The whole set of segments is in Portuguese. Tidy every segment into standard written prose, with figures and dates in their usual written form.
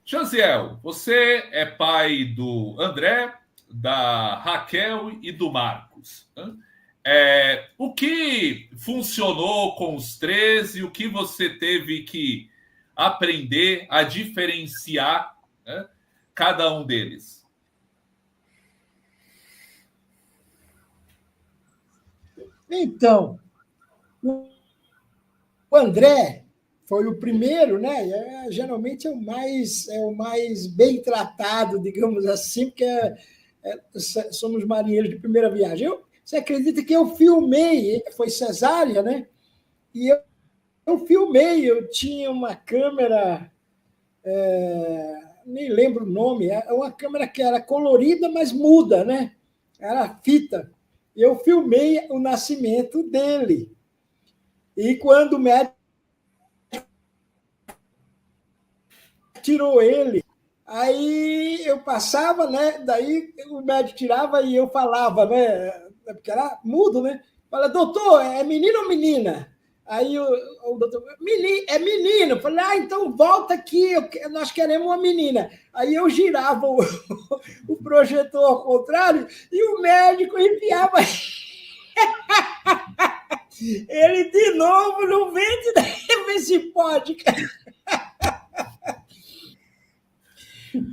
Josiel, você é pai do André, da Raquel e do Marcos. O que funcionou com os três e o que você teve que aprender a diferenciar, né, cada um deles? Então, o André foi o primeiro, né? Geralmente é o mais bem tratado, digamos assim, porque somos marinheiros de primeira viagem. Você acredita que eu filmei, foi cesárea, né? E eu filmei, eu tinha uma câmera, nem lembro o nome, é uma câmera que era colorida, mas muda, né? Era fita. Eu filmei o nascimento dele. E quando o médico tirou ele, aí eu passava, né? Daí o médico tirava e eu falava, né? Porque era mudo, né? Fala, doutor, é menino ou menina? Aí o doutor, é menino. Eu falei, então volta aqui, nós queremos uma menina. Aí eu girava o projetor ao contrário e o médico enfiava ele de novo no vento, ver se pode.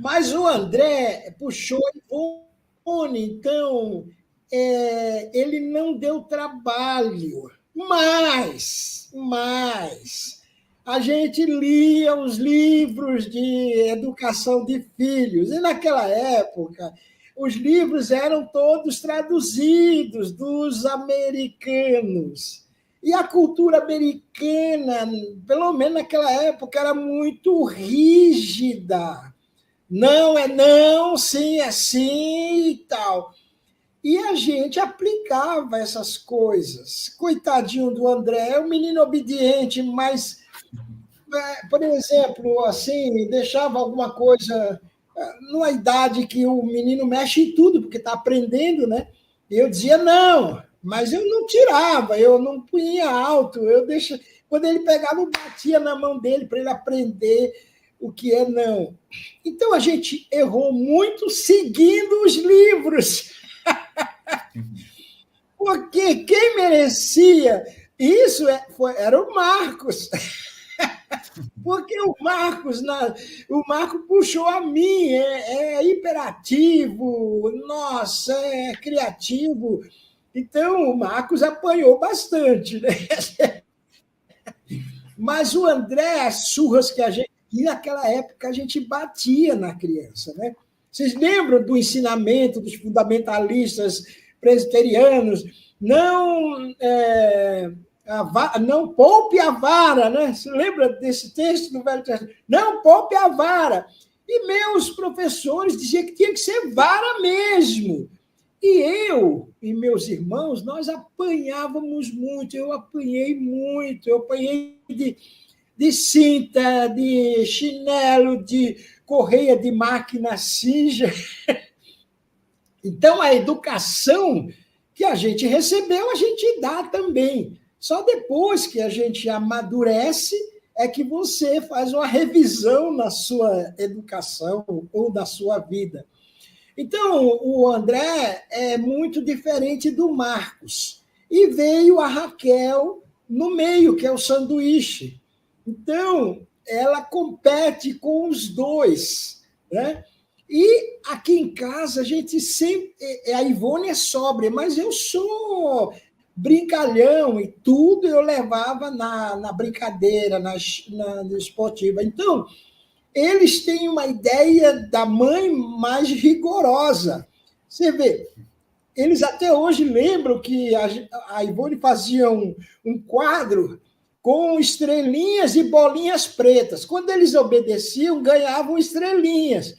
Mas o André puxou Ivone, então ele não deu trabalho. Mas a gente lia os livros de educação de filhos, e naquela época os livros eram todos traduzidos dos americanos. E a cultura americana, pelo menos naquela época, era muito rígida. Não é não, sim é sim e tal. E a gente aplicava essas coisas. Coitadinho do André, é um menino obediente, mas, por exemplo, assim, deixava alguma coisa numa idade que o menino mexe em tudo, porque está aprendendo, né? E eu dizia não, mas eu não tirava, eu não punha alto, eu deixa. Quando ele pegava, eu batia na mão dele para ele aprender o que é não. Então a gente errou muito seguindo os livros. Porque quem merecia isso era o Marcos. Porque o Marco puxou a mim, é hiperativo, nossa, é criativo. Então, o Marcos apanhou bastante, né? Mas o André, as surras que a gente. E naquela época a gente batia na criança, né? Vocês lembram do ensinamento dos fundamentalistas presbiterianos? Não, não poupe a vara, né? Você lembra desse texto do Velho Testamento? Não poupe a vara. E meus professores diziam que tinha que ser vara mesmo. E eu e meus irmãos, nós apanhávamos muito, eu apanhei de cinta, de chinelo, de correia de máquina Singer. Então, a educação que a gente recebeu, a gente dá também. Só depois que a gente amadurece é que você faz uma revisão na sua educação ou da sua vida. Então, o André é muito diferente do Marcos. E veio a Raquel no meio, que é o sanduíche. Então, ela compete com os dois, né? E aqui em casa, a gente sempre. A Ivone é sóbria, mas eu sou brincalhão e tudo eu levava na brincadeira, na esportiva. Então, eles têm uma ideia da mãe mais rigorosa. Você vê, eles até hoje lembram que a Ivone fazia um quadro com estrelinhas e bolinhas pretas. Quando eles obedeciam, ganhavam estrelinhas.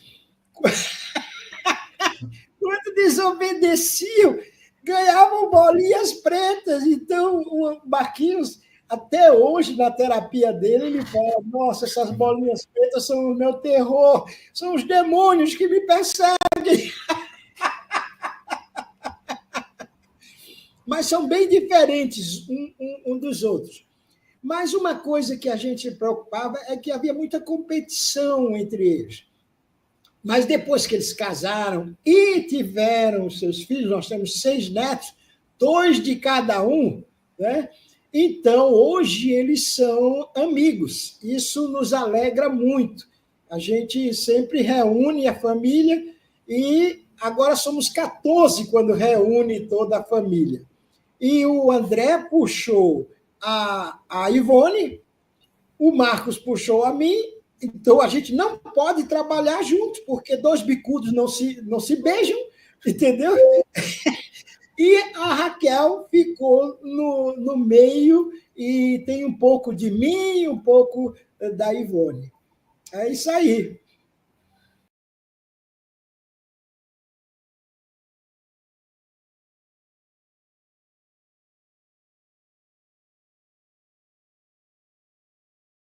Quando desobedeciam, ganhavam bolinhas pretas. Então, o Marquinhos, até hoje, na terapia dele, ele fala: nossa, essas bolinhas pretas são o meu terror, são os demônios que me perseguem. Mas são bem diferentes um dos outros. Mas uma coisa que a gente se preocupava é que havia muita competição entre eles. Mas depois que eles casaram e tiveram seus filhos, nós temos 6 netos, 2 de cada um, né? Então, hoje eles são amigos. Isso nos alegra muito. A gente sempre reúne a família e agora somos 14 quando reúne toda a família. E o André puxou a Ivone, o Marcos puxou a mim, então a gente não pode trabalhar juntos, porque 2 bicudos não se beijam, entendeu? E a Raquel ficou no meio e tem um pouco de mim, um pouco da Ivone. É isso aí.